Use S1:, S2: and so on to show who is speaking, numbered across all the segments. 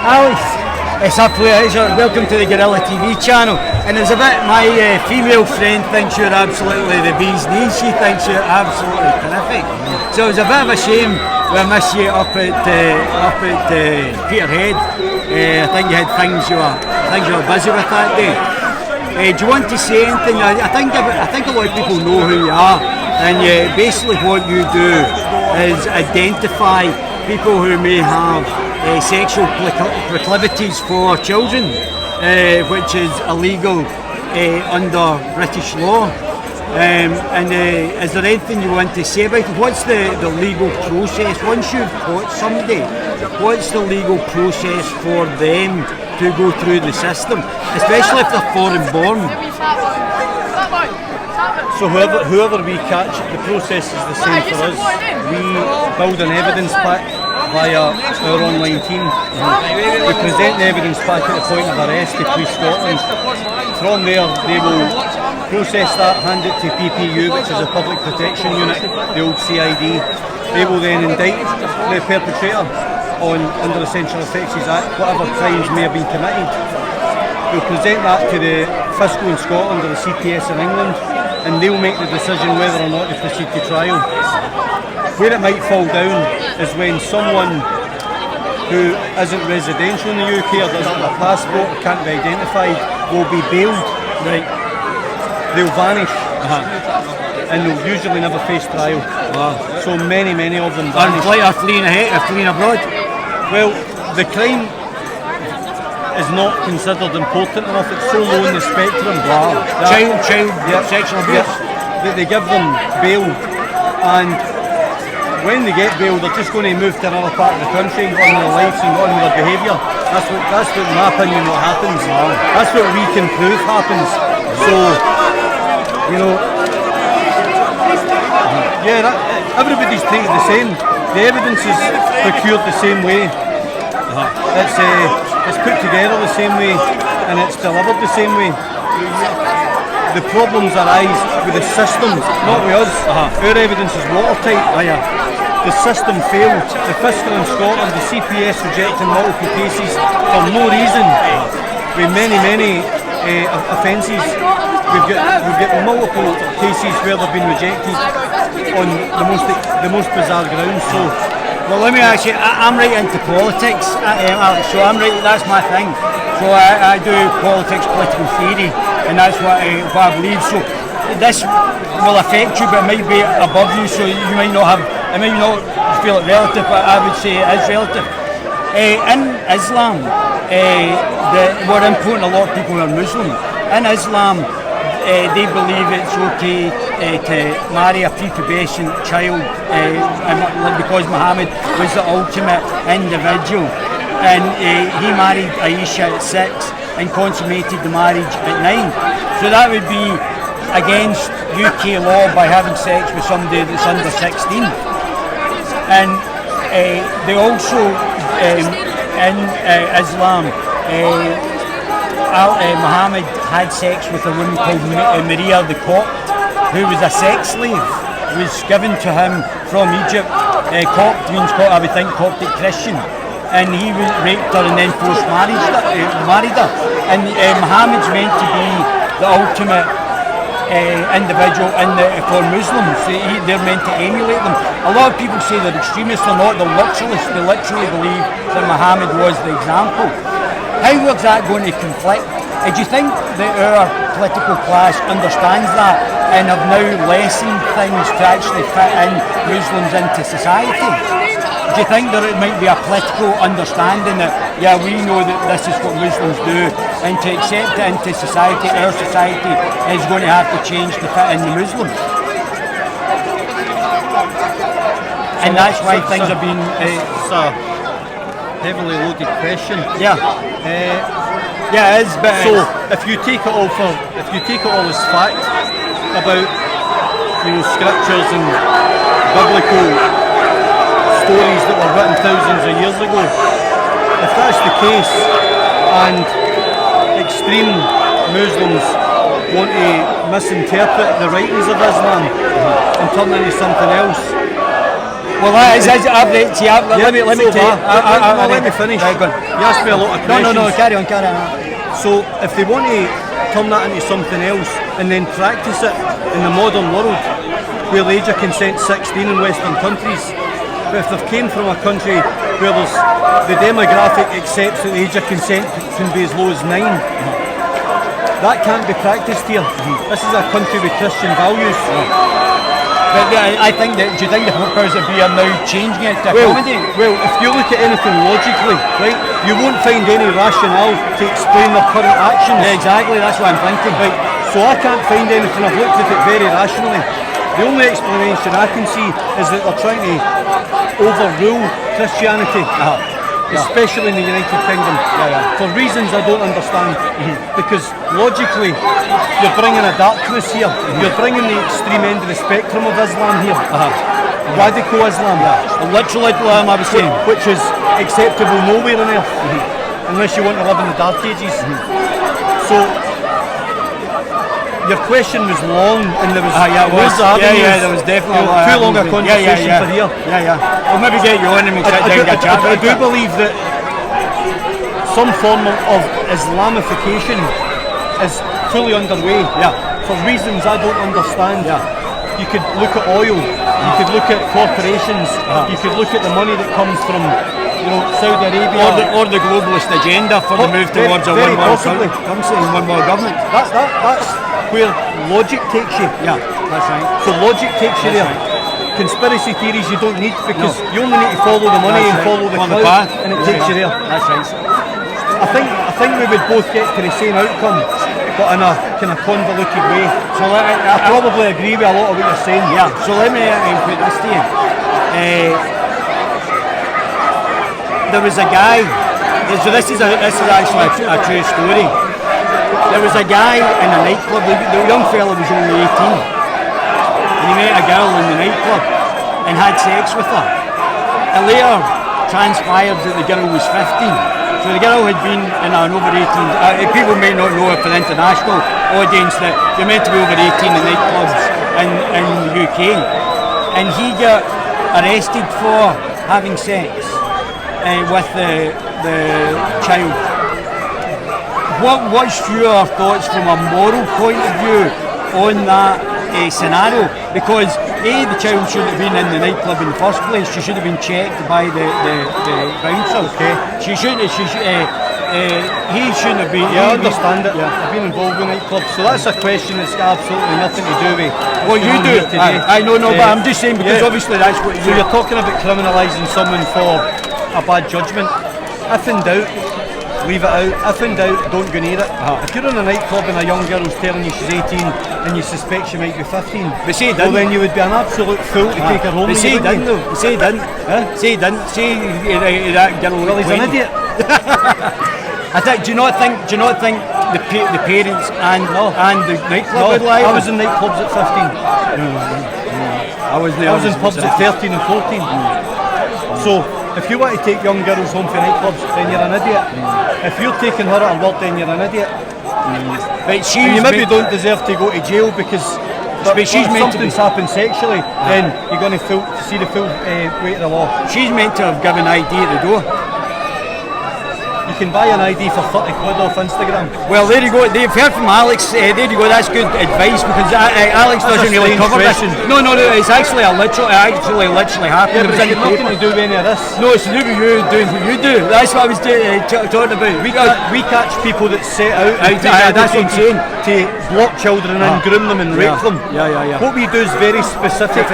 S1: Alex, it's a pleasure. Welcome to the Guerrilla TV channel. And it's a bit, my female friend thinks you're absolutely the bee's knees. She thinks you're absolutely terrific. So it's a bit of a shame we missed you up at Peterhead. I think you had things you were busy with that day. Do you want to say anything? I think a lot of people know who you are, and basically what you do is identify people who may have sexual proclivities for children, which is illegal under British law. Is there anything you want to say about it? What's the legal process once you've caught somebody? What's the legal process for them to go through the system, especially if they're foreign born?
S2: So whoever we catch, the process is the same for us. We build an evidence pack via our online team. We present the evidence pack at the point of arrest to Police Scotland. From there, they will process that, hand it to PPU, which is a Public Protection Unit, the old CID. They will then indict the perpetrator under the Essential Offences Act, whatever crimes may have been committed. We'll present that to the Fiscal in Scotland or the CPS in England, and they'll make the decision whether or not to proceed to trial. Where it might fall down is when someone who isn't residential in the UK or doesn't have a passport or can't be identified will be bailed. Right. They'll vanish. And they'll usually never face trial. So many of them vanish.
S1: Are fleeing abroad?
S2: Well, the crime is not considered important enough. It's so low in the spectrum.
S1: Child sexual abuse.
S2: They give them bail, and when they get bail, they're just going to move to another part of the country and go on with their lives and go on with their behaviour. That's what, in my opinion, what happens. That's what we can prove happens. So, you know, everybody's treated the same. The evidence is procured the same way. It's put together the same way, and it's delivered the same way. The problems arise with the systems, not with us. Our evidence is watertight. The system failed. The Fiscal in Scotland, the CPS rejecting multiple cases for no reason. With many offences. We've got multiple cases where they've been rejected on the most bizarre grounds. So,
S1: well, let me ask you. I'm right into politics, so I'm right. That's my thing. So I do politics, political theory, and that's what I believe. So this will affect you, but it might be above you. So you might not have. I might not feel it relative, but I would say it is relative. In Islam, we're importing a lot of people who are Muslim. In Islam, they believe it's okay to marry a prepubescent child because Muhammad was the ultimate individual, and he married Aisha at 6 and consummated the marriage at 9. So that would be against UK law by having sex with somebody that's under 16. And they also in Islam, Muhammad had sex with a woman called Maria the Copt, who was a sex slave, was given to him from Egypt. Copt means, I would think, Coptic Christian, and he raped her and then forced married her. And Muhammad's meant to be the ultimate individual for Muslims. They're meant to emulate them. A lot of people say they're extremists. They're not. They're literalists. They literally believe that Muhammad was the example. How is that going to conflict? Do you think that our political class understands that and have now lessened things to actually fit in Muslims into society? Do you think that it might be a political understanding that, yeah, we know that this is what Muslims do, and to accept it into society, our society is going to have to change to fit in the Muslims? And that's why things have been...
S2: It's a heavily loaded question.
S1: Yeah. Yeah, it is. But
S2: so if you take it all as fact about, you know, scriptures and biblical stories that were written thousands of years ago, if that's the case, and extreme Muslims want to misinterpret the writings of Islam and turn into something else,
S1: Well, let me finish.
S2: Right, go on. You asked me a lot of questions.
S1: No, carry on.
S2: So if they want to turn that into something else and then practice it in the modern world, where the age of consent 16 in Western countries, but if they've came from a country where the demographic accepts that the age of consent can be as low as 9, that can't be practiced here. This is a country with Christian values.
S1: But I think that, do you think the powers that be are now changing it to accommodate?
S2: Well, if you look at anything logically, right, you won't find any rationale to explain their current actions.
S1: Yeah, exactly, that's what I'm thinking.
S2: Right, so I can't find anything. I've looked at it very rationally. The only explanation I can see is that they're trying to overrule Christianity, especially in the United Kingdom, for reasons I don't understand. Because logically, you're bringing a darkness here. You're bringing the extreme end of the spectrum of Islam here. Radical Islam.
S1: Literal Islam, I was saying.
S2: Which is acceptable nowhere on earth, unless you want to live in the Dark Ages. So, your question was long, and there was loads of avenues.
S1: There was definitely
S2: too long a conversation for here.
S1: We'll maybe get you on and we sit down and get a chat.
S2: I do believe that some form of Islamification is fully underway. For reasons I don't understand. You could look at oil. You could look at corporations. You could look at the money that comes from, Saudi Arabia
S1: or the globalist agenda for the move towards a one world currency and one world government.
S2: That's where logic takes you.
S1: That's right.
S2: So logic takes you there. Conspiracy theories you don't need, because you only need to follow the money and follow the cloud, and it takes you there.
S1: That's right.
S2: I think we would both get to the same outcome, but in a kind of convoluted way.
S1: So
S2: I probably agree with a lot of what you're saying.
S1: So let me put this to you. There was a guy. So this is actually a true story. There was a guy in a nightclub. The young fella was only 18, and he met a girl in the nightclub and had sex with her. It later transpired that the girl was 15. So the girl had been in an over 18. People may not know it for the international audience that you're meant to be over 18 in nightclubs in the UK. And he got arrested for having sex with the child. What's your thoughts from a moral point of view on that scenario? Because the child shouldn't have been in the nightclub in the first place. She should have been checked by the bouncer.
S2: Okay.
S1: He shouldn't have been.
S2: I understand it. I've been involved with nightclubs, so that's a question that's got absolutely nothing to do with
S1: what you do today. I know, but I'm just saying, because obviously that's what.
S2: So you're talking about criminalising someone for a bad judgment. If in doubt, leave it out. If in doubt, don't go near it. If you're in a nightclub and a young girl's telling you she's 18 and you suspect she might be 15,
S1: but say
S2: well, then you would be an absolute fool to take her home.
S1: But say he didn't, though. Say he didn't. Say he didn't. Say that girl.
S2: Well, he's an idiot.
S1: Do you not think the parents and the nightclub would lie?
S2: I was in nightclubs at 15.
S1: I was
S2: in pubs at 13 and 14. So if you want to take young girls home for nightclubs, then you're an idiot. If you're taking her at her word, then you're an idiot.
S1: But
S2: you maybe don't deserve to go to jail because if something's happened sexually, then you're going to see the full weight of the law.
S1: She's meant to have given ID at the door.
S2: You can buy an ID for 30 quid off Instagram.
S1: Well, there you go. You've heard from Alex. There you go. That's good advice, because Alex doesn't really cover this. No. It's actually literally happened.
S2: Yeah, but it's nothing to do with any of this.
S1: No, it's to do with you doing what you do. That's what I was talking about.
S2: We catch people that set out.
S1: That's what I'm saying.
S2: To block children and groom them and rape them.
S1: Yeah.
S2: What we do is very specific.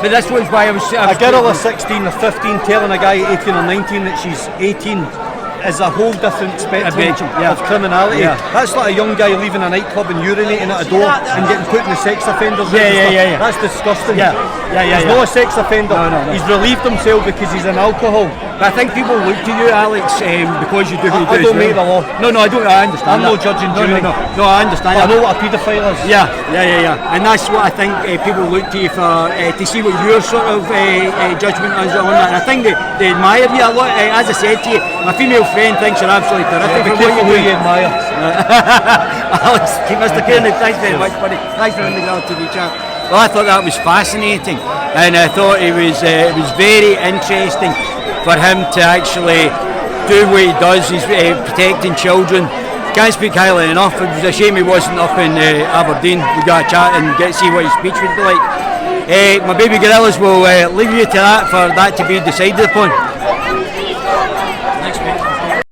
S1: But that's why I was.
S2: A girl of 16 or 15 telling a guy 18 or 19 that she's 18. Is a whole different spectrum of criminality. That's like a young guy leaving a nightclub and urinating at a door and getting put in the sex offenders register. That's disgusting. He's not a sex offender.
S1: No.
S2: He's relieved himself because he's in alcohol.
S1: But I think people look to you, Alex, because you do what you do.
S2: I don't make the law.
S1: No, I don't. I understand.
S2: I'm no judging jury.
S1: No, I understand.
S2: I know what a paedophile is.
S1: Yeah. And that's what I think people look to you for, to see what your sort of judgment is on that. And I think they admire you a lot. As I said to you, my female friend thinks you're absolutely terrific.
S2: Be careful who you admire.
S1: Alex, Mr. Cairnie, thanks very much, buddy. Thanks for having me on TV chat. Well, I thought that was fascinating, and I thought it was very interesting for him to actually do what he does. He's protecting children. Can't speak highly enough. It was a shame he wasn't up in Aberdeen. We got a chat and get to see what his speech would be like. My baby gorillas will leave you to that for that to be decided upon.